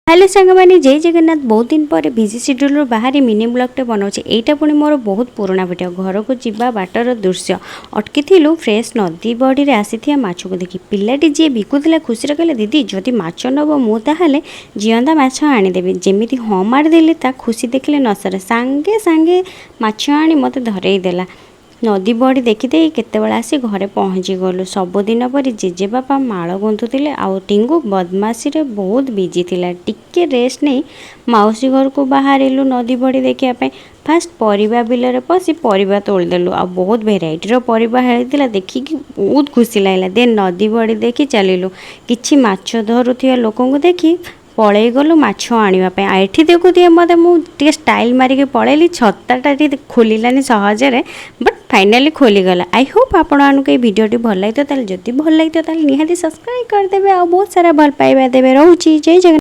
Hello सांग मैंने जय जगन्नाथ। बहुत दिन पर बिजी शेड्यूल बाहर मिनी ब्लॉगटे बनाऊे। यहाँ पुणी मोर बहुत पुराना भिडियो घर को जीवा बाटर दृश्य अटकी फ्रेश नदी बड़ी आसी माछ को देखी पिलाटी जी बिकुला खुशी कहले दीदी जदि माछ नब मुझे जीवंता माछ आनीदेवी जमी हाँ मारिदेली ता खुशी देखले नसरे सांगे सांगे माछ आनी मत धरेदेला। नदी बड़ी देखीदे केतबेले आसी घरे पहुँची गलु। सबुदिन परी जेजे बापा माड़ गुंथुले आउ टिंगू बदमाशी रे बहुत बिजी थिला। टिके रेस्ट नहीं मौसी घर को बाहरिलु नदी बड़ी देखापी। फास्ट परिबा बिलरे पशि परिबा तोड़देलु आ बहुत भेराइटर परिबा हेला देखिकी बहुत खुशी लागला। देन नदी बड़ी देखी चलिलु। किछि माछ धरुथिया लोकंकु देखी पलई गलु माछ आनिबा। एठी देखुथिए मते मुझे स्टाइल मारिक पलैली छताटा खोलानी सहजरे बट फाइनाली खोलीगला। आई होप आपण मानक ये भिडियोटी भल लगी जदि भल लगी निहाती सब्सक्राइब करदेवे आ बहुत सारा भल पाइबा देवे। रोची जय जगन्नाथ।